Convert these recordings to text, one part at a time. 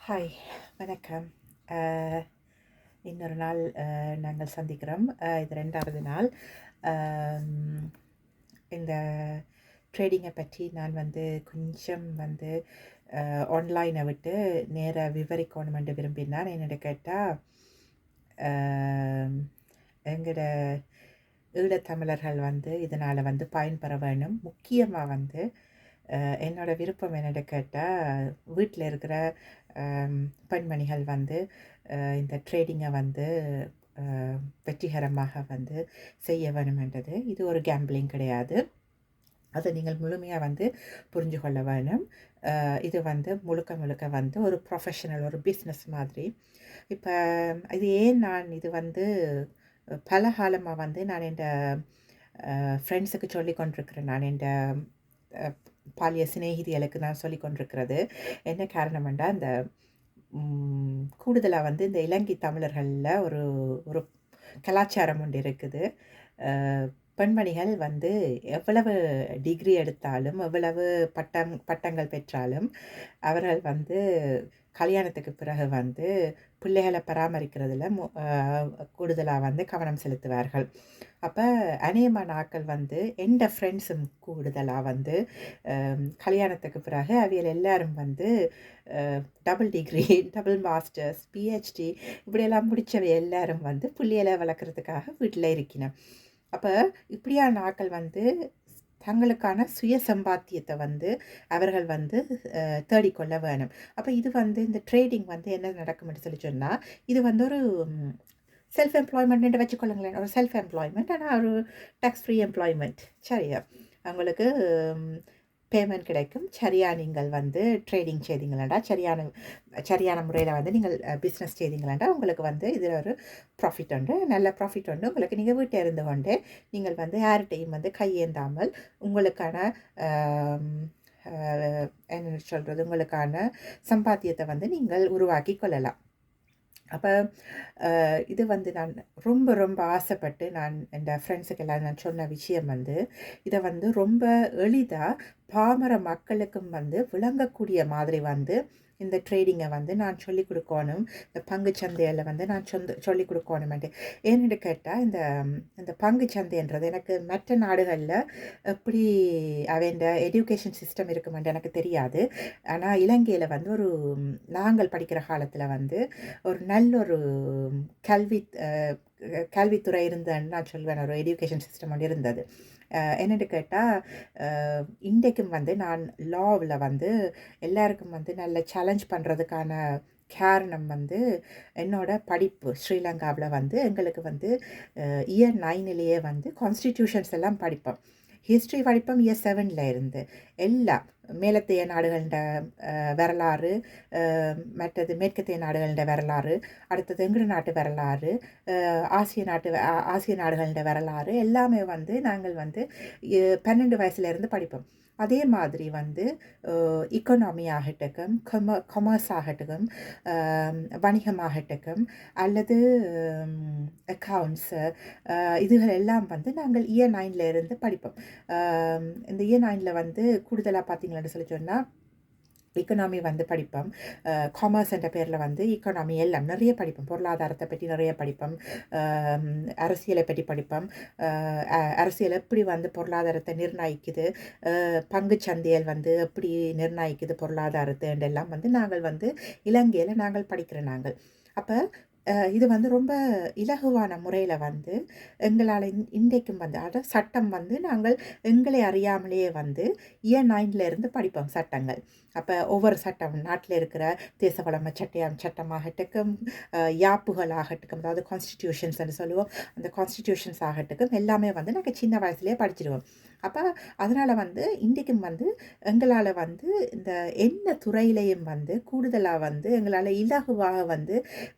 Hi, வணக்கம். அ இன்னொரு நாள் நாங்கள் சந்திக்கிறோம். இது 2வது நாள். அம் இந்த ட்ரேடிங்கை பற்றி நான் கொஞ்சம் ஆன்லைனை விட்டு நேரா விவரிக்கணுமென்று விரும்பினான். என்னென்னு கேட்டால், எங்களோட ஈழத்தமிழர்கள் இதனால் பயன்பெற வேணும். முக்கியமாக என்னோட விருப்பம் என்னென்னு கேட்டால், வீட்டில் இருக்கிற பெண்மணிகள் இந்த ட்ரேடிங்கை வெற்றிகரமாக செய்ய வேணுமென்றது. இது ஒரு கேம்பிளிங் கிடையாது. அதை நீங்கள் முழுமையாக புரிஞ்சு கொள்ள வேணும். இது முழுக்க முழுக்க ஒரு ப்ரொஃபஷனல், ஒரு பிஸ்னஸ் மாதிரி. இப்போ இது ஏன் நான் இது பல காலமாக நான் என் ஃப்ரெண்ட்ஸுக்கு சொல்லி கொண்டிருக்கிறேன். நான் என் பாலிய சிநேகிதிகளுக்கு நான் சொல்லி கொண்டிருக்கிறது என்ன காரணம்னா, இந்த கூடுதலாக இந்த இலங்கை தமிழர்களில் ஒரு ஒரு கலாச்சாரம் ஒன்று இருக்குது. பெண்மணிகள் எவ்வளவு டிகிரி எடுத்தாலும், எவ்வளவு பட்டங்கள் பெற்றாலும், அவர்கள் கல்யாணத்துக்கு பிறகு பிள்ளைகளை பராமரிக்கிறதுல கூடுதலாக கவனம் செலுத்துவார்கள். அப்போ அநேகமான ஆட்கள் எந்த ஃப்ரெண்ட்ஸும் கூடுதலாக கல்யாணத்துக்கு பிறகு அவியல் எல்லாரும் double degree, double masters, PhD இப்படியெல்லாம் முடித்தவை எல்லாரும் பிள்ளைகளை வளர்க்குறதுக்காக வீட்டில் இருக்கணும். அப்போ இப்படியான ஆட்கள் தங்களுக்கான சுய சம்பாத்தியத்தை அவர்கள் தேடிக்கொள்ள வேணும். அப்போ இது இந்த ட்ரேடிங் என்ன நடக்கும்னு சொல்லி சொன்னால், இது ஒரு செல்ஃப் எம்ப்ளாய்மெண்ட்டு வச்சுக்கொள்ளுங்களேன். ஒரு செல்ஃப் எம்ப்ளாய்மெண்ட், ஆனால் ஒரு டேக்ஸ் ஃப்ரீ எம்ப்ளாய்மெண்ட். சரியா? அவங்களுக்கு பேமெண்ட் கிடைக்கும். சரியாக நீங்கள் ட்ரேடிங் செய்தீங்களாண்டா, சரியான முறையில் நீங்கள் பிஸ்னஸ் செய்தீங்களாண்டா, உங்களுக்கு இதில் ஒரு ப்ராஃபிட் உண்டு, நல்ல ப்ராஃபிட் உண்டு. உங்களுக்கு நீங்கள் வீட்டை இருந்து கொண்டே நீங்கள் யார்கிட்டையும் கையேந்தாமல் உங்களுக்கான என்ன சொல்கிறது, உங்களுக்கான சம்பாத்தியத்தை நீங்கள் உருவாக்கி கொள்ளலாம். அப்போ இது நான் ரொம்ப ரொம்ப ஆசைப்பட்டு நான் என் ஃப்ரெண்ட்ஸுக்கெல்லாம் நான் சொன்ன விஷயம் இதை ரொம்ப எளிதாக பாமர மக்களுக்கும் விளங்கக்கூடிய மாதிரி இந்த ட்ரேடிங்கை நான் சொல்லிக் கொடுக்கணும். இந்த பங்கு சந்தையில் நான் சொல்லிக் கொடுக்கணுமெண்டு. ஏன்னு கேட்டால், இந்த பங்கு சந்தைன்றது எனக்கு மற்ற நாடுகளில் எப்படி அவன் எஜுகேஷன் சிஸ்டம் இருக்குமென்று எனக்கு தெரியாது. ஆனால் இலங்கையில் ஒரு நாங்கள் படிக்கிற காலத்தில் ஒரு நல்ல ஒரு கல்வித்துறை இருந்ததுன்னு நான் சொல்வேன். ஒரு எஜுகேஷன் சிஸ்டம் ஒன்று இருந்தது. என்னென்னு கேட்டால், இன்றைக்கும் நான் லாவில் எல்லாருக்கும் நல்ல சேலஞ்ச் பண்ணுறதுக்கான காரணம் என்னோட படிப்பு. ஸ்ரீலங்காவில் எங்களுக்கு இயர் 9லேயே கான்ஸ்டிடியூஷன்ஸ் எல்லாம் படிப்போம். ஹிஸ்ட்ரி படிப்போம் இயர் 7ல் இருந்து. எல்லாம் மேலத்தைய நாடுகள வரலாறு, மற்றது மேற்கத்தைய நாடுகள வரலாறு, அடுத்தது எங்கள் நாட்டு வரலாறு, ஆசிய நாடுகள வரலாறு எல்லாமே நாங்கள் 12 வயசுலேருந்து படிப்போம். அதே மாதிரி இக்கனாமி ஆகட்டும், கொமர்ஸ் ஆகட்டும், வணிகமாகட்டும், அல்லது அக்கவுண்ட்ஸு, இதுகள் எல்லாம் நாங்கள் இயர் 9ல் இருந்து படிப்போம். இந்த இயர் 9ல் கூடுதலாக பார்த்தீங்கன்னு சொல்லி சொன்னால், எக்கனாமி படிப்போம். காமர்ஸ் என்ற பேரில் எக்கனாமி எல்லாம் நிறைய படிப்போம். பொருளாதாரத்தை பற்றி நிறைய படிப்போம். அரசியலை பற்றி படிப்போம். அரசியல் எப்படி பொருளாதாரத்தை நிர்ணயிக்குது, பங்கு சந்தையில் எப்படி நிர்ணயிக்குது பொருளாதாரத்தை எல்லாம் நாங்கள் இலங்கையில் நாங்கள் படிக்கிறோம். நாங்கள் அப்போ இது ரொம்ப இலகுவான முறையில் எங்களால் இன்றைக்கும் அதாவது சட்டம் நாங்கள் எங்களை அறியாமலேயே இயர் 9ல் இருந்து படிப்போம் சட்டங்கள். அப்போ ஒவ்வொரு சட்டம், நாட்டில் இருக்கிற தேசவளம சட்டமாகட்டும், யாப்புகள் ஆகட்டும், அதாவது கான்ஸ்டிடியூஷன்ஸ் என்று சொல்லுவோம், அந்த கான்ஸ்டிடியூஷன்ஸ் ஆகட்டும் எல்லாமே நாங்கள் சின்ன வயசுலேயே படிச்சிடுவோம். அப்போ அதனால் இன்றைக்கும் எங்களால் இந்த என்ன துறையிலையும் கூடுதலாக எங்களால் இலகுவாக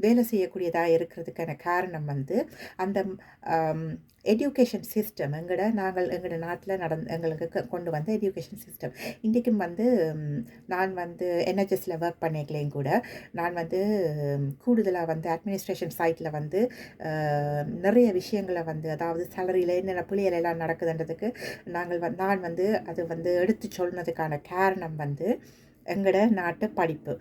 வேலை செய்யக்கூடியதாக இருக்கிறதுக்கான காரணம் அந்த எஜுகேஷன் சிஸ்டம் எங்களோட நாட்டில் எங்களுக்கு கொண்டு வந்த எஜுகேஷன் சிஸ்டம். இன்றைக்கும் நான் என்ஹெச்எஸில் ஒர்க் பண்ணிக்கலையும் கூட நான் கூடுதலாக அட்மினிஸ்ட்ரேஷன் சைட்டில் நிறைய விஷயங்களை அதாவது சேலரியில் என்னென்ன புள்ளிகள் எல்லாம் நடக்குதுன்றதுக்கு நான் அது எடுத்து சொன்னதுக்கான காரணம் எங்களோட நாட்டு படிப்பு.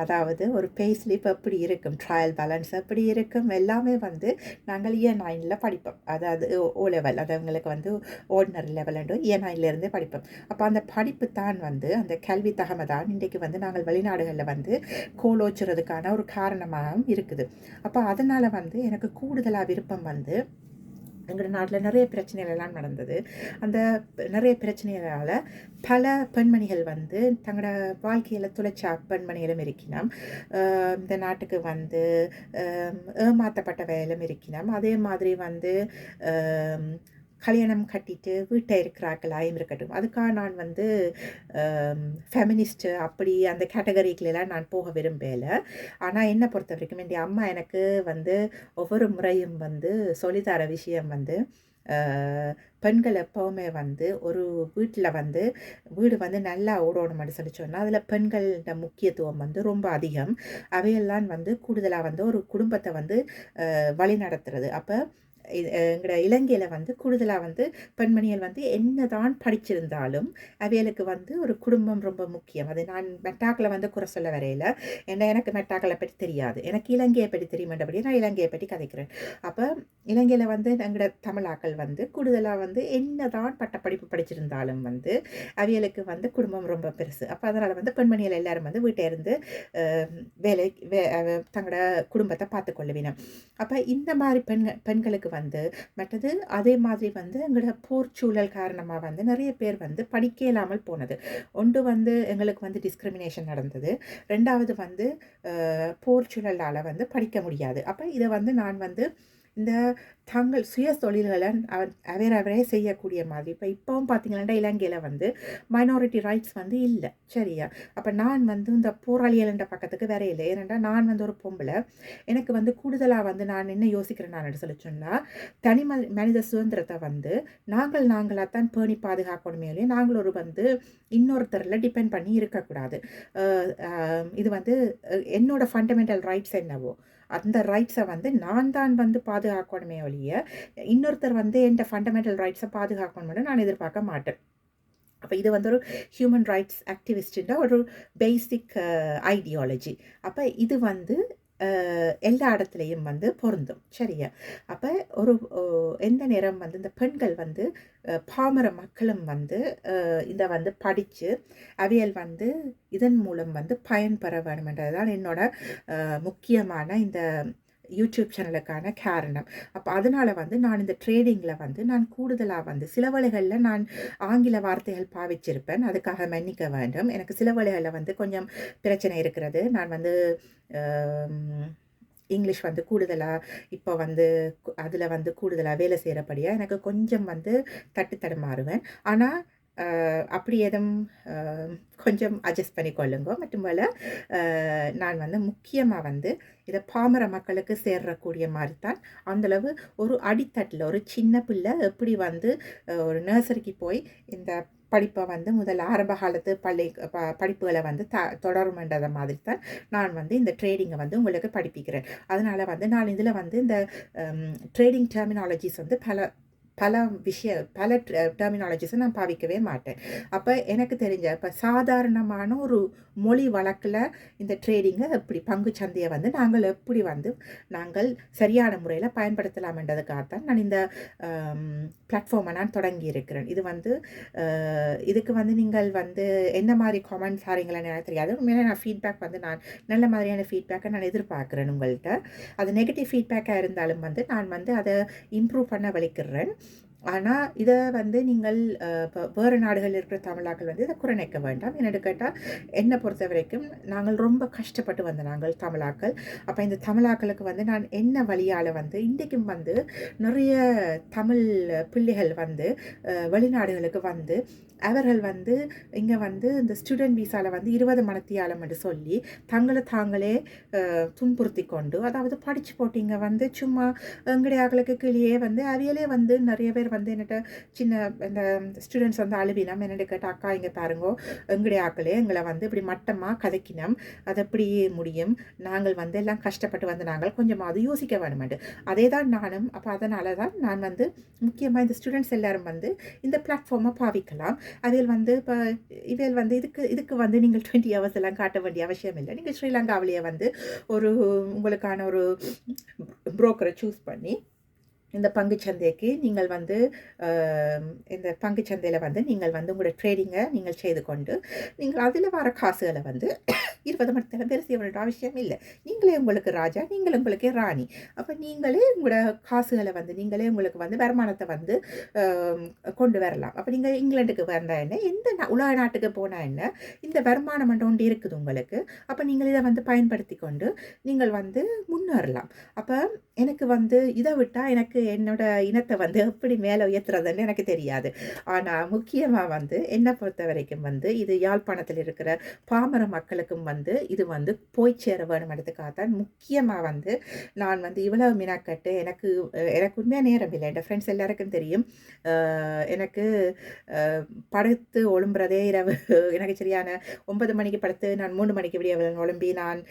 அதாவது ஒரு பே ஸ்லிப் எப்படி இருக்கும், ட்ரையல் பேலன்ஸ் எப்படி இருக்கும், எல்லாமே வந்து நாங்கள் இயர் 9ல் படிப்போம். அதாவது ஓ லெவல், அது எங்களுக்கு வந்து ஆர்டினரி லெவல் என்று இயர் 9லேருந்தே படிப்போம். அப்போ அந்த படிப்பு தான் வந்து அந்த கல்வி தகமை தான் இன்றைக்கு வந்து நாங்கள் வெளிநாடுகளில் வந்து கோலோச்சுறதுக்கான ஒரு காரணமாகவும் இருக்குது. அப்போ அதனால் வந்து எனக்கு கூடுதலாக விருப்பம் வந்து எங்கள் நாட்டில் நிறைய பிரச்சனைகள் எல்லாம் நடந்தது. அந்த நிறைய பிரச்சனைகளால் பல பெண்மணிகள் வந்து தங்களோட வாழ்க்கையில் துளைச்ச பெண்மணிகளும் இருக்கினோம். இந்த நாட்டுக்கு வந்து ஏமாற்றப்பட்ட வேலையும் இருக்கினோம். அதே மாதிரி வந்து கல்யாணம் கட்டிட்டு வீட்டை இருக்கிறாக்களாயும் இருக்கட்டும். அதுக்காக நான் வந்து ஃபெமினிஸ்ட்டு அப்படி அந்த கேட்டகரிக்கெல்லாம் நான் போக விரும்பலை. ஆனால் என்னை பொறுத்த வரைக்கும் என் அம்மா எனக்கு வந்து ஒவ்வொரு முறையும் வந்து சொல்லித்தர விஷயம் வந்து பெண்கள் எப்போவுமே வந்து ஒரு வீட்டில் வந்து வீடு வந்து நல்லா ஓடணும்னு சொல்லி சொன்னால் அதில் பெண்களோட முக்கியத்துவம் வந்து ரொம்ப அதிகம். அவையெல்லாம் வந்து கூடுதலாக வந்து ஒரு குடும்பத்தை வந்து வழி நடத்துறது. அப்போ எங்களோட இலங்கையில் வந்து கூடுதலாக வந்து பெண்மணிகள் வந்து என்னதான் படிச்சிருந்தாலும் அவைகளுக்கு வந்து ஒரு குடும்பம் ரொம்ப முக்கியம். அது நான் மெட்டாக்களை வந்து குறை சொல்ல வரையில், ஏன்னா எனக்கு மெட்டாக்களை பற்றி தெரியாது, எனக்கு இலங்கையை பற்றி தெரியுமென்றபடி நான் இலங்கையை பற்றி கதைக்கிறேன். அப்போ இலங்கையில் வந்து எங்களோட தமிழாக்கள் வந்து கூடுதலாக வந்து என்னதான் பட்டப்படிப்பு படிச்சிருந்தாலும் வந்து அவைகளுக்கு வந்து குடும்பம் ரொம்ப பெருசு. அப்போ அதனால் வந்து பெண்மணிகள் எல்லாரும் வந்து வீட்டை இருந்து வேலை தங்களோட குடும்பத்தை பார்த்துக்கொள்ளுவினோம். அப்போ இந்த மாதிரி பெண்களுக்கு வந்து மற்றது அதே மாதிரி வந்து எங்களோட போர் சூழல் காரணமாக வந்து நிறைய பேர் வந்து படிக்க இல்லாமல் போனது. ஒன்று வந்து எங்களுக்கு வந்து டிஸ்கிரிமினேஷன் நடந்தது, ரெண்டாவது வந்து போர் சூழலால் வந்து படிக்க முடியாது. அப்போ இதை வந்து நான் வந்து இந்த தங்கள் சுய தொழில்களை அவரே செய்யக்கூடிய மாதிரி இப்போவும் பார்த்தீங்கன்னா இலங்கையில் வந்து மைனாரிட்டி ரைட்ஸ் வந்து இல்லை, சரியா? அப்போ நான் வந்து இந்த போராளிகள்ன்ற பக்கத்துக்கு வேற இல்லை. ஏனென்றால் நான் வந்து ஒரு பொம்பளை, எனக்கு வந்து கூடுதலாக வந்து நான் என்ன யோசிக்கிறேன் நான் சொல்லி சொன்னால், தனி மனித சுதந்திரத்தை வந்து நாங்களாக தான் பேணி பாதுகாக்கணுமே, நாங்கள் ஒரு வந்து இன்னொருத்தரில் டிபெண்ட் பண்ணி இருக்கக்கூடாது. இது வந்து என்னோட ஃபண்டமெண்டல் ரைட்ஸ் என்னவோ அந்த ரைட்ஸை வந்து நான் தான் வந்து பாதுகாக்கணுமே ஒழிய இன்னொருத்தர் வந்து என் ஃபண்டமெண்டல் ரைட்ஸை பாதுகாக்கணும்னு நான் எதிர்பார்க்க மாட்டேன். அப்போ இது வந்து ஒரு ஹியூமன் ரைட்ஸ் ஆக்டிவிஸ்டுன்ற ஒரு பேசிக் ஐடியாலஜி. அப்போ இது வந்து எல்லா இடத்துலையும் வந்து பொருந்தும், சரியா? அப்போ ஒரு எந்த நேரம் வந்து இந்த பெண்கள் வந்து பாமர மக்களும் வந்து இதை வந்து படித்து அவியல் வந்து இதன் மூலம் வந்து பயன்பெற வேணுமென்றது தான் என்னோட முக்கியமான இந்த யூடியூப் சேனலுக்கான காரணம். அப்போ அதனால் வந்து நான் இந்த ட்ரேடிங்கில் வந்து நான் கூடுதலாக வந்து சில வேளைகளில் நான் ஆங்கில வார்த்தைகள் பாவிச்சிருப்பேன், அதுக்காக மன்னிக்க வேண்டும். எனக்கு சில வேளைகளில் வந்து கொஞ்சம் பிரச்சனை இருக்கிறது. நான் வந்து இங்கிலீஷ் வந்து கூடுதலாக இப்போ வந்து அதில் வந்து கூடுதலாக வேலை செய்கிறபடியாக எனக்கு கொஞ்சம் வந்து தடுமாறுவேன். ஆனால் அப்படி எதுவும் கொஞ்சம் அட்ஜஸ்ட் பண்ணிக்கொள்ளுங்க. மற்றும் போல் நான் வந்து முக்கியமாக வந்து இதை பாமர மக்களுக்கு சேர்றக்கூடிய மாதிரி தான் அந்தளவு ஒரு அடித்தட்டில் ஒரு சின்ன பிள்ளை எப்படி வந்து ஒரு நர்சரிக்கு போய் இந்த படிப்பை வந்து முதல் ஆரம்ப காலத்து படிப்புகளை வந்து தொடருமென்றதை மாதிரி தான் நான் வந்து இந்த ட்ரேடிங்கை வந்து உங்களுக்கு படிப்பிக்கிறேன். அதனால் வந்து நான் இதில் வந்து இந்த ட்ரேடிங் டெர்மினாலஜிஸ் வந்து பல டெர்மினாலஜிஸை நான் பாவிக்கவே மாட்டேன். அப்போ எனக்கு தெரிஞ்ச இப்போ சாதாரணமான ஒரு மொழி வழக்கில் இந்த ட்ரேடிங்கை எப்படி பங்கு சந்தையை வந்து நாங்கள் சரியான முறையில் பயன்படுத்தலாம்ன்றதுக்காகத்தான் நான் இந்த பிளாட்ஃபார்மை நான் தொடங்கி இருக்கிறேன். இது வந்து இதுக்கு வந்து நீங்கள் வந்து என்ன மாதிரி காமெண்ட்ஸ் ஆறீங்களான்னு எனக்கு தெரியாது. உண்மையிலே நான் ஃபீட்பேக் வந்து நான் நல்ல மாதிரியான ஃபீட்பேக்கை நான் எதிர்பார்க்குறேன் உங்கள்கிட்ட. அது நெகட்டிவ் ஃபீட்பேக்காக இருந்தாலும் வந்து நான் வந்து அதை இம்ப்ரூவ் பண்ண வலிக்கிறேன். ஆனால் இதை வந்து நீங்கள் இப்போ வேறு நாடுகளில் இருக்கிற தமிழாக்கள் வந்து இதை குறைக்க வேண்டாம். என்னென்னு கேட்டால் என்னை பொறுத்த வரைக்கும் நாங்கள் ரொம்ப கஷ்டப்பட்டு வந்த நாங்கள் தமிழாக்கள். அப்போ இந்த தமிழாக்களுக்கு வந்து நான் என்ன வழியால் வந்து இன்றைக்கும் வந்து நிறைய தமிழ் பிள்ளைகள் வந்து வெளிநாடுகளுக்கு வந்து அவர்கள் வந்து இங்கே வந்து இந்த ஸ்டூடெண்ட் வீசாவில் வந்து 20 மணித்தியாலம் என்று சொல்லி தாங்களே துன்புறுத்தி கொண்டு, அதாவது படித்து போட்டிங்க வந்து சும்மா எங்கடையாக்களுக்கு கீழே வந்து அவையிலே வந்து நிறைய பேர் வந்து என்னட்ட சின்ன இந்த ஸ்டூடெண்ட்ஸ் வந்து அழுவினம் என்னென்னு கேட்டால் அக்கா இங்கே பாருங்கோ எங்களுடைய ஆக்களே எங்களை வந்து இப்படி மட்டமாக கதைக்கினோம் அது எப்படி முடியும் நாங்கள் வந்து எல்லாம் கஷ்டப்பட்டு வந்து நாங்கள் கொஞ்சமாவது யோசிக்க வேணுமெண்டு அதே தான் நானும் அப்போ அதனால தான் நான் வந்து முக்கியமாக இந்த ஸ்டூடெண்ட்ஸ் எல்லாரும் வந்து இந்த பிளாட்ஃபார்மை பாவிக்கலாம் அதில் வந்து இப்போ இதில் வந்து இதுக்கு வந்து நீங்கள் 20 ஹவர்ஸ் எல்லாம் காட்ட வேண்டிய அவசியம் இல்லை நீங்கள் ஸ்ரீலங்காவிலேயே வந்து ஒரு உங்களுக்கான ஒரு புரோக்கரை சூஸ் பண்ணி இந்த பங்குச்சந்தைக்கு நீங்கள் வந்து இந்த பங்குச்சந்தையில் வந்து நீங்கள் வந்து உங்களோட ட்ரேடிங்கை நீங்கள் செய்து கொண்டு நீங்கள் அதில் வர காசுகளை வந்து 20 மணி பேர் செய்ய வேண்டிய அவசியம் இல்லை நீங்களே உங்களுக்கு ராஜா நீங்களே உங்களுக்கே ராணி அப்போ நீங்களே உங்களோட காசுகளை வந்து நீங்களே உங்களுக்கு வந்து வருமானத்தை வந்து கொண்டு வரலாம் அப்போ நீங்கள் இங்கிலாந்துக்கு வந்தால் என்ன எந்த உலக நாட்டுக்கு போனால் என்ன இந்த வருமானம் ஒன்று இருக்குது உங்களுக்கு அப்போ நீங்கள் இதை வந்து பயன்படுத்தி கொண்டு நீங்கள் வந்து முன்னேறலாம் அப்போ எனக்கு வந்து இதை விட்டால் எனக்கு என்னோட இனத்தை வந்து எப்படி மேலே உயர்த்துறதுன்னு எனக்கு தெரியாது ஆனால் முக்கியமாக வந்து என்னை பொறுத்த வரைக்கும் வந்து இது யாழ்ப்பாணத்தில் இருக்கிற பாமர மக்களுக்கும் வந்து இது வந்து போய் சேர வேணுமென்றதுக்காகத்தான் முக்கியமாக வந்து நான் வந்து இவ்வளவு மினாக்கட்டு எனக்கு உண்மையாக நேரம் இல்லை என் ஃப்ரெண்ட்ஸ் எல்லாருக்கும் தெரியும் எனக்கு படுத்து ஒழும்புறதே இரவு எனக்கு சரியான 9 மணிக்கு படுத்து நான் 3 மணிக்கு விடிய ஒழும்பி நான்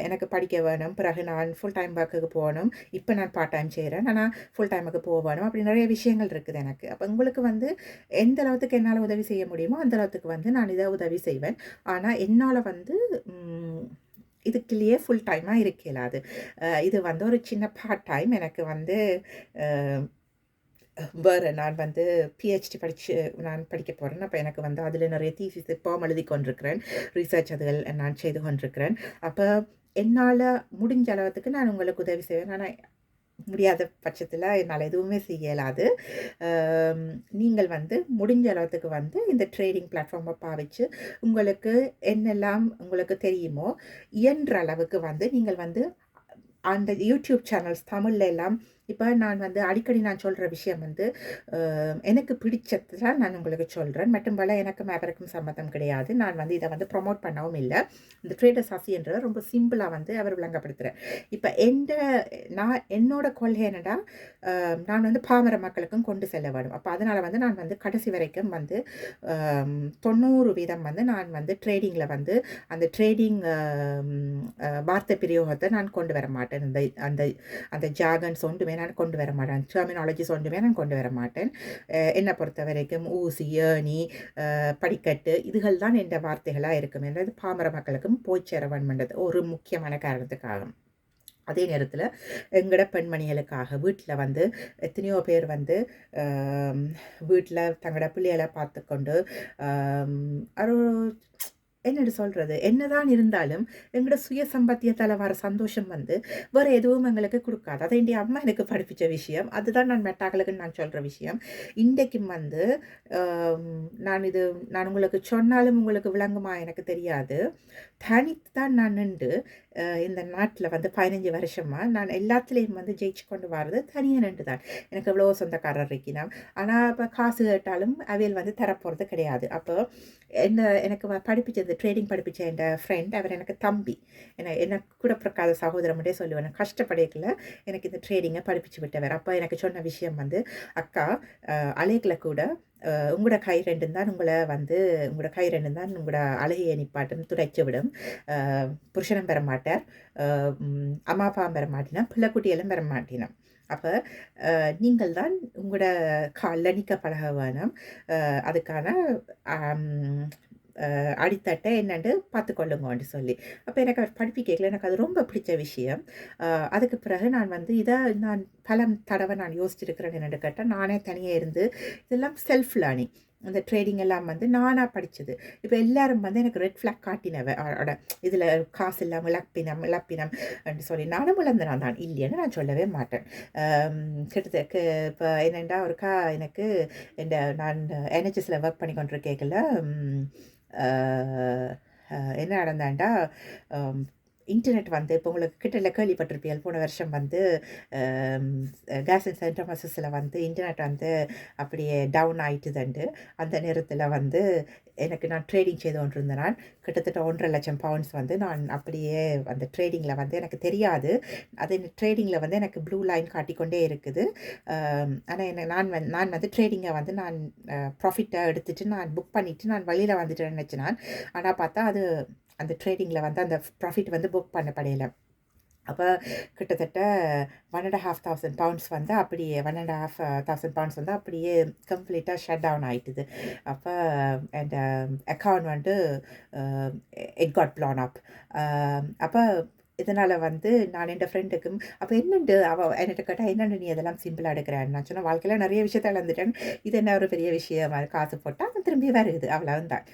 எனக்கு படிக்க வேணும் பிறகு நான் ஃபுல் டைம் ஒர்க்குக்கு போகணும் இப்போ நான் பார்ட் டைம் செய்கிறேன் ஆனால் ஃபுல் டைமுக்கு போக வேணும் அப்படி நிறைய விஷயங்கள் இருக்குது எனக்கு அப்போ உங்களுக்கு வந்து எந்த அளவுக்கு என்னால் உதவி செய்ய முடியுமோ அந்த அளவுக்கு வந்து நான் இதை உதவி செய்வேன் ஆனால் என்னால் வந்து இதுக்குள்ளேயே ஃபுல் டைமாக இருக்கலாது இது வந்து ஒரு சின்ன பார்ட் டைம் எனக்கு வந்து வேறு நான் வந்து பிஹெச்டி நான் படிக்க போகிறேன் அப்போ எனக்கு வந்து அதில் நிறைய தீசிஸ் இப்போ எழுதி கொண்டிருக்கிறேன் ரிசர்ச் அதுகள் நான் செய்து கொண்டிருக்கிறேன் அப்போ என்னால் முடிஞ்ச அளவுக்கு நான் உங்களுக்கு உதவி செய்வேன் ஆனால் முடியாத பட்சத்தில் என்னால் எதுவுமே செய்யலாது நீங்கள் வந்து முடிஞ்ச அளவுக்கு வந்து இந்த ட்ரேடிங் பிளாட்ஃபார்மை பாவிச்சு உங்களுக்கு என்னெல்லாம் உங்களுக்கு தெரியுமோ இயன்ற அளவுக்கு வந்து நீங்கள் வந்து அந்த யூடியூப் சேனல்ஸ் தமிழில் எல்லாம் இப்போ நான் வந்து அடிக்கடி நான் சொல்கிற விஷயம் வந்து எனக்கு பிடிச்சது நான் உங்களுக்கு சொல்கிறேன் மட்டும்பல எனக்கும் அவருக்கும் சம்மதம் கிடையாது நான் வந்து இதை வந்து ப்ரொமோட் பண்ணவும் இல்லை இந்த ட்ரேடர்ஸ் ஆசியன்றதை ரொம்ப சிம்பிளாக வந்து அவர் விளங்கப்படுத்துகிறேன் இப்போ என்னோட கொள்கை என்னடா நான் வந்து பாமர மக்களுக்கும் கொண்டு செல்ல வேண்டும் அப்போ அதனால் வந்து நான் வந்து கடைசி வரைக்கும் வந்து 90% வந்து நான் வந்து ட்ரேடிங்கில் வந்து அந்த ட்ரேடிங் வார்த்தை பிரயோகத்தை நான் கொண்டு வர மாட்டேன் அந்த அந்த ஜாகன்ஸ் ஒன்றுமே நான் கொண்டு வர மாட்டேன் டெர்மினாலஜிஸ் ஒன்றுமே நான் கொண்டு வர மாட்டேன் என்னை பொறுத்த வரைக்கும் ஊசி ஏணி படிக்கட்டு இதுகள் தான் என்ற வார்த்தைகளாக இருக்கும் என்றது பாமர மக்களுக்கும் போய் சேர வேண்டுமென்றது ஒரு முக்கியமான காரணத்துக்காகும் அதே நேரத்தில் எங்களோட பெண்மணிகளுக்காக வீட்டில் வந்து எத்தனையோ பேர் வந்து வீட்டில் தங்களோட பிள்ளைகளை பார்த்துக்கொண்டு என்னென்னு சொல்கிறது என்னதான் இருந்தாலும் எங்களோட சுய சம்பாத்தியத்தால் வர சந்தோஷம் வந்து வேறு எதுவும் எங்களுக்கு கொடுக்காது அதை என் அம்மா எனக்கு படிப்பித்த விஷயம் அதுதான் நான் மெட்டாக்களுக்குன்னு நான் சொல்கிற விஷயம் இன்றைக்கும் வந்து நான் உங்களுக்கு சொன்னாலும் உங்களுக்கு விளங்குமா எனக்கு தெரியாது தனித்து தான் நான் நின்று இந்த நாட்டில் வந்து 15 வருஷமாக நான் எல்லாத்துலேயும் வந்து ஜெயிச்சு கொண்டு வர்றது தனியாக நின்று தான் எனக்கு எவ்வளோ சொந்தக்காரர் இருக்கினோம் ஆனால் இப்போ காசு கேட்டாலும் அவையில் வந்து தரப்போகிறது கிடையாது அப்போ எனக்கு படிப்பிச்சது ட்ரேடிங் படிப்பிச்ச என் ஃப்ரெண்ட் அவர் எனக்கு தம்பி எனக்கு கூட பிறக்காத சகோதரமுட்டே சொல்லுவேன் கஷ்டப்படைக்கல எனக்கு இந்த ட்ரேடிங்கை படிப்பிச்சு விட்டவர் அப்போ எனக்கு சொன்ன விஷயம் வந்து அக்கா அலைகளை கூட உங்களோட கை ரெண்டும் தான் உங்களோட கை ரெண்டும் தான் உங்களோட அழகிய நிப்பாட்டுன்னு துடைச்சி விடும் புருஷனும் பெற மாட்டார் அம்மா அப்பாவும் பெற மாட்டினா பிள்ளைக்குட்டியெல்லாம் பெற மாட்டினோம் அப்போ நீங்கள் தான் உங்களோட காலில் நிற்க பழக வேணும் அதுக்கான அடித்தட்டை என்னென்று பார்த்துக்கொள்ளுங்கன்னு சொல்லி அப்போ எனக்கு அவர் படிப்பிக்கல எனக்கு அது ரொம்ப பிடிச்ச விஷயம் அதுக்கு பிறகு நான் வந்து இதை நான் பல தடவை நான் யோசிச்சிருக்கிறேன் என்னென்னு கேட்டால் நானே தனியாக இருந்து இதெல்லாம் செல்ஃப் லேர்னிங் அந்த ட்ரேடிங் எல்லாம் வந்து நானாக படித்தது இப்போ எல்லாரும் வந்து எனக்கு ரெட் ஃப்ளாக் காட்டினவ இதில் காசு இல்லாமல் இழப்பினம் அப்படின்னு சொல்லி நானும் இழந்தேன் தான் இல்லைன்னு நான் சொல்லவே மாட்டேன் கிட்டத்தட்ட இப்போ என்னென்னா ஒருக்கா எனக்கு நான் NHSல ஒர்க் பண்ணி கொண்டிருக்கேக்கல என்ன நடந்தாண்டா இன்டர்நெட் வந்து இப்போ உங்களுக்கு கிட்டல கேள்விப்பட்டிருப்பீர்கள் போன வருஷம் வந்து கேஸ் அண்ட் சென்ட் தாமஸில் வந்து இன்டர்நெட் வந்து அப்படியே டவுன் ஆயிட்டுதுண்டு. அந்த நேரத்தில் வந்து நான் ட்ரேடிங் செய்து கொண்டிருந்தேன். நான் கிட்டத்தட்ட 1,50,000 பவுண்ட்ஸ் வந்து நான் அப்படியே அந்த ட்ரேடிங்கில் வந்து எனக்கு தெரியாது. அது ட்ரேடிங்கில் வந்து எனக்கு ப்ளூ லைன் காட்டிக்கொண்டே இருக்குது. ஆனால் நான் வந்து ட்ரேடிங்கை வந்து நான் ப்ராஃபிட்டை எடுத்துகிட்டு நான் புக் பண்ணிவிட்டு நான் வழியில் வந்துட்டு நினச்சேன் நான். ஆனால் பார்த்தா அது அந்த ட்ரேடிங்கில் வந்து அந்த ப்ராஃபிட் வந்து புக் பண்ணப்படையில. அப்போ கிட்டத்தட்ட 1,500 பவுண்ட்ஸ் வந்து அப்படியே 1,500 பவுண்ட்ஸ் வந்து அப்படியே கம்ப்ளீட்டாக ஷட் டவுன் ஆகிட்டுது. அப்போ அந்த அக்கௌண்ட் வந்து இட் காட் ப்ளான் அப். அப்போ இதனால் வந்து நான் என் ஃப்ரெண்டுக்கும் அப்போ என்னண்டு அவள் என்கிட்ட கேட்டால் என்னென்னு நீ அதெல்லாம் சிம்பிளாக எடுக்கிறேன்னு நான் சொன்னால் வாழ்க்கையில் நிறைய விஷயத்தை இழந்துட்டேன். இது என்ன ஒரு பெரிய விஷயமா காசு போட்டால் அவன் திரும்பி வருது அவ்வளவு தான்.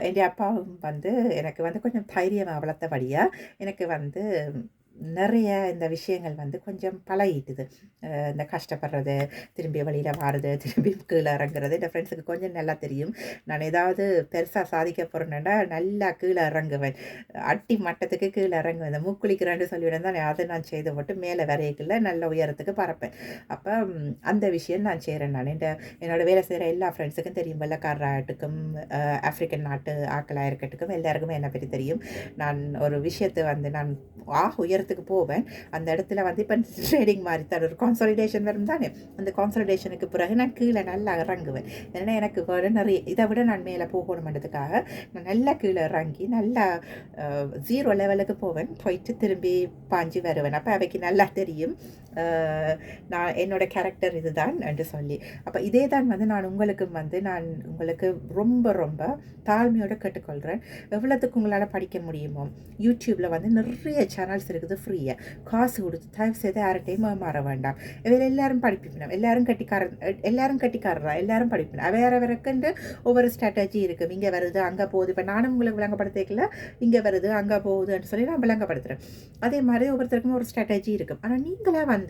என் அப்பாவும் வந்து எனக்கு வந்து கொஞ்சம் தைரியமாக வளர்த்தபடியாக எனக்கு வந்து நிறைய இந்த விஷயங்கள் வந்து கொஞ்சம் பழகிட்டுது. இந்த கஷ்டப்படுறது, திரும்பி வழியில் வாருது, திரும்பி கீழே இறங்குறது. என் ஃப்ரெண்ட்ஸுக்கு கொஞ்சம் நல்லா தெரியும். நான் ஏதாவது பெருசாக சாதிக்க போகிறேன்னா நல்லா கீழே இறங்குவேன். அட்டி மட்டத்துக்கு கீழே இறங்குவேன். இந்த மூக்குளிக்கிறேன்னு சொல்லிவிட தான் அதை நான் செய்து போட்டு மேலே வரையக்குள்ள நல்ல உயரத்துக்கு பறப்பேன். அப்போ அந்த விஷயம் நான் செய்கிறேன். நான் என்னோட வேலை செய்கிற எல்லா ஃப்ரெண்ட்ஸுக்கும் தெரியும். வெள்ளக்காரராகட்டுக்கும் ஆஃப்ரிக்கன் நாட்டு ஆக்களாக இருக்கட்டுக்கும் எல்லாருக்குமே என்னை பற்றி தெரியும். நான் ஒரு விஷயத்தை வந்து நான் உயரத்துக்கு போவேன். அந்த இடத்துல வந்து இப்போ ட்ரேடிங் மாதிரி தான் ஒரு கான்சாலிடேஷன் வரும் தானே. அந்த கான்சாலிடேஷனுக்கு பிறகு நான் கீழே நல்லா இறங்குவேன். ஏன்னா எனக்கு வேறு நிறைய இதை விட நான் மேலே போகணுன்றதுக்காக நான் நல்லா கீழே இறங்கி நல்லா 0 லெவலுக்கு போவேன். போயிட்டு திரும்பி பாஞ்சு வருவேன். அப்போ அவைக்கு நல்லா தெரியும் நான் என்னோடய கேரக்டர் இதுதான் என்று சொல்லி. அப்போ இதே தான் வந்து நான் உங்களுக்கு ரொம்ப ரொம்ப தாழ்மையோடு கேட்டுக்கொள்கிறேன். எவ்வளோத்துக்கு உங்களால் படிக்க முடியுமோ யூடியூப்பில் வந்து நிறைய சேனல்ஸ் இருக்குது ஃப்ரீயாக. காசு கொடுத்து தயவு செய்து யார்கிட்டையும் மாற வேண்டாம். இதில் எல்லாரும் படிப்பிக்கணும். எல்லாரும் கட்டிக்காரரா எல்லாரும் படிப்பிக்கணும். வேறவருக்குண்டு ஒவ்வொரு ஸ்ட்ராட்டஜி இருக்குது. இங்கே வருது அங்கே போகுது. இப்போ நானும் உங்களுக்கு விளங்கப்படுத்திக்கல, இங்கே வருது அங்கே போகுதுன்னு சொல்லி நான் விளங்கப்படுத்துகிறேன். அதே மாதிரி ஒவ்வொருத்தருக்கும் ஒரு ஸ்ட்ராட்டஜி இருக்கும். ஆனால் நீங்களாக வந்து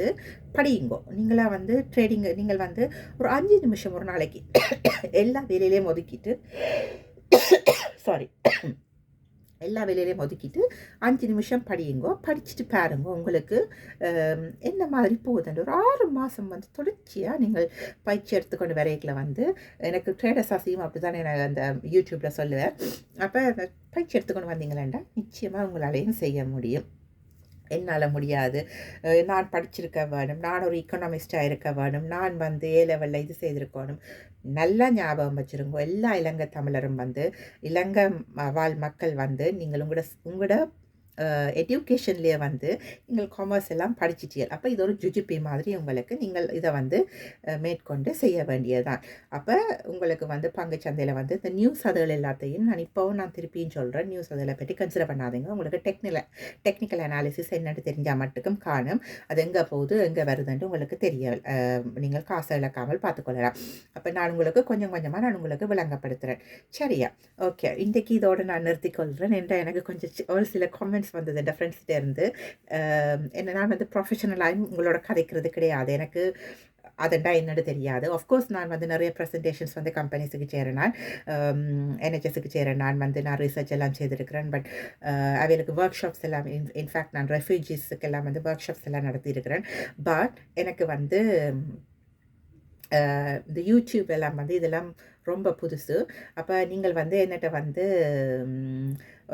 படியுங்கோ. நீங்களாக வந்து ட்ரேடிங் நீங்கள் வந்து ஒரு 5 நிமிஷம் ஒரு நாளைக்கு எல்லா வேலையிலையும் ஒதுக்கிட்டு எல்லா வேலையிலையும் ஒதுக்கிட்டு 5 நிமிஷம் படியுங்கோ. படிச்சுட்டு பாருங்க உங்களுக்கு என்ன மாதிரி போகுதுன்ற ஒரு 6 மாதம் வந்து தொடர்ச்சியாக நீங்கள் பயிற்சி எடுத்துக்கொண்டு வரையில வந்து எனக்கு ட்ரேடர்ஸ் அசியும் அப்படி தான் நான் அந்த யூடியூப்பில் சொல்லுவேன். அப்போ பயிற்சி எடுத்துக்கொண்டு வந்தீங்களேண்டா நிச்சயமாக உங்களாலேயும் செய்ய முடியும். என்னால் முடியாது, நான் படிச்சிருக்க வேணும், நான் ஒரு எக்கனாமிஸ்டாக இருக்க வேணும், நான் வந்து A லெவலில் இது செய்திருக்கணும். நல்லா ஞாபகம் வச்சுருங்க. எல்லா இலங்கை தமிழரும் வந்து இலங்கை வாழ் மக்கள் வந்து நீங்கள் உங்களோட எஜுகேஷன்லேயே வந்து நீங்கள் காமர்ஸ் எல்லாம் படிச்சிட்டீர்கள். அப்போ இது ஒரு ஜுஜிபி மாதிரி உங்களுக்கு நீங்கள் இதை வந்து மேற்கொண்டு செய்ய வேண்டியதுதான். அப்போ உங்களுக்கு வந்து பங்குச்சந்தையில் வந்து இந்த நியூஸ் அதுகள் எல்லாத்தையும் நான் திருப்பியும் சொல்கிறேன். நியூஸ் அதில் பற்றி கன்சிடர் பண்ணாதீங்க. உங்களுக்கு டெக்னிக்கல் அனாலிசிஸ் என்னென்னு தெரிஞ்சால் மட்டுக்கும் காணும். அது எங்கே போகுது எங்கே வருதுன்ட்டு உங்களுக்கு தெரிய நீங்கள் காசை இழக்காமல் பார்த்துக்கொள்ளலாம். அப்போ நான் உங்களுக்கு கொஞ்சம் கொஞ்சமாக நான் உங்களுக்கு விளங்கப்படுத்துகிறேன். சரியா? ஓகே, இன்றைக்கு இதோடு நான் நிறுத்திக்கொள்கிறேன். எனக்கு கொஞ்சம் ஒரு சில காமெண்ட்ஸ் வந்தது என் ஃப்ரெண்ட்ஸ்கிட்ட இருந்து. நான் வந்து ப்ரொஃபஷனலாக உங்களோட கதைக்கிறது கிடையாது. எனக்கு அதெண்டா என்னோட தெரியாது. ஆஃப்கோர்ஸ் நான் வந்து நிறைய ப்ரெசன்டேஷன்ஸ் வந்து கம்பெனிஸுக்கு சேரேன். நான் NHSக்கு சேரேன். நான் ரிசர்ச் எல்லாம் செய்திருக்கிறேன். பட் அவைகளுக்கு ஒர்க் ஷாப்ஸ் எல்லாம் இன்ஃபேக்ட் நான் ரெஃப்யூஜிஸுக்கு எல்லாம் வந்து ஒர்க் ஷாப்ஸ் எல்லாம் நடத்தியிருக்கிறேன். பட் எனக்கு வந்து இந்த யூடியூப் எல்லாம் வந்து இதெல்லாம் ரொம்ப புதுசு. அப்போ நீங்கள் வந்து என்னட்ட வந்து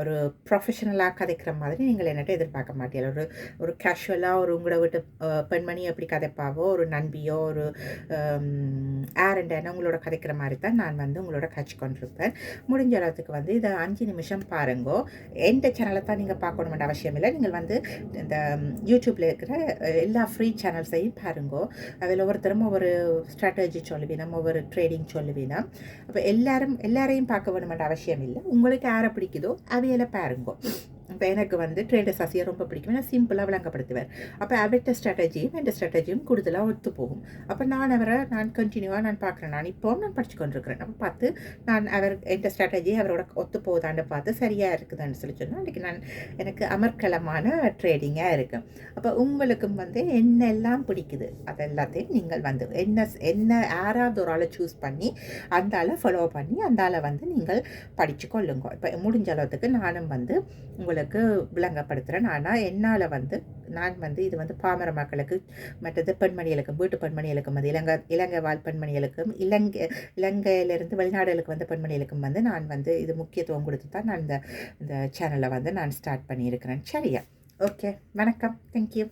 ஒரு ப்ரொஃபஷனலாக கதைக்கிற மாதிரி நீங்கள் என்னட்ட எதிர்பார்க்க மாட்டீங்க. ஒரு கேஷுவலாக உங்களை விட்டு பெண்மணி எப்படி கதைப்பாவோ, ஒரு நண்பியோ, ஒரு உங்களோட கதைக்கிற மாதிரி தான் நான் வந்து உங்களோட கட்சி கொண்டிருப்பேன். முடிஞ்ச அளவுக்கு வந்து இதை 5 நிமிஷம் பாருங்கோ. எந்த சேனலை தான் நீங்கள் பார்க்கணுமென்ற அவசியம் இல்லை. நீங்கள் வந்து இந்த யூடியூப்பில் இருக்கிற எல்லா ஃப்ரீ சேனல்ஸையும் பாருங்கோ. அதில் ஒவ்வொருத்தரும் ஒவ்வொரு ஸ்ட்ராட்டஜி சொல்லுவீனம், ஒவ்வொரு ட்ரேடிங் சொல்லுவீனம். அப்போ எல்லாரையும் பார்க்க வேணுமென்ற அவசியம் இல்லை. உங்களுக்கு யாரை பிடிக்குதோ அவையில பாருங்கோ. இப்போ எனக்கு வந்து ட்ரேடர்ஸ் அசியை ரொம்ப பிடிக்கும். நான் சிம்பிளாக விளங்கப்படுத்துவேன். அப்போ அவர்கிட்ட ஸ்ட்ராட்டஜியும் எந்த ஸ்ட்ராட்டஜியும் கூடுதலாக ஒத்து போகும். அப்போ நான் கண்டினியூவாக நான் பார்க்குறேன். நான் படித்து கொண்டிருக்கிறேன். அப்போ பார்த்து எந்த ஸ்ட்ராட்டஜி அவரோட ஒத்து போகுதான்னு பார்த்து சரியாக இருக்குதான்னு சொல்லி சொன்னால் அன்றைக்கி எனக்கு அமர்க்கலமான ட்ரேடிங்காக இருக்கும். அப்போ உங்களுக்கும் வந்து என்னெல்லாம் பிடிக்குது அது எல்லாத்தையும் நீங்கள் வந்து என்ன யாராவது ஒரு ஆளை சூஸ் பண்ணி அந்த ஆளை ஃபாலோ பண்ணி அந்த ஆளை வந்து நீங்கள் படித்து கொள்ளுங்க. இப்போ முடிஞ்ச அளவுக்கு நானும் வந்து உங்களுக்கு விளங்கப்படுத்துகிறேன். ஆனால் என்னால் வந்து நான் வந்து இது வந்து பாமர மக்களுக்கு, மற்றது பெண்மணிகளுக்கும், வீட்டு பெண்மணிகளுக்கும், வந்து இலங்கை வாழ் பெண்மணிகளுக்கும், இலங்கையிலிருந்து வெளிநாடுகளுக்கு வந்த பெண்மணிகளுக்கும் வந்து நான் வந்து இது முக்கியத்துவம் கொடுத்து தான் நான் இந்த சேனலை வந்து நான் ஸ்டார்ட் பண்ணியிருக்கிறேன். சரியா? ஓகே, வணக்கம். தேங்க்யூ.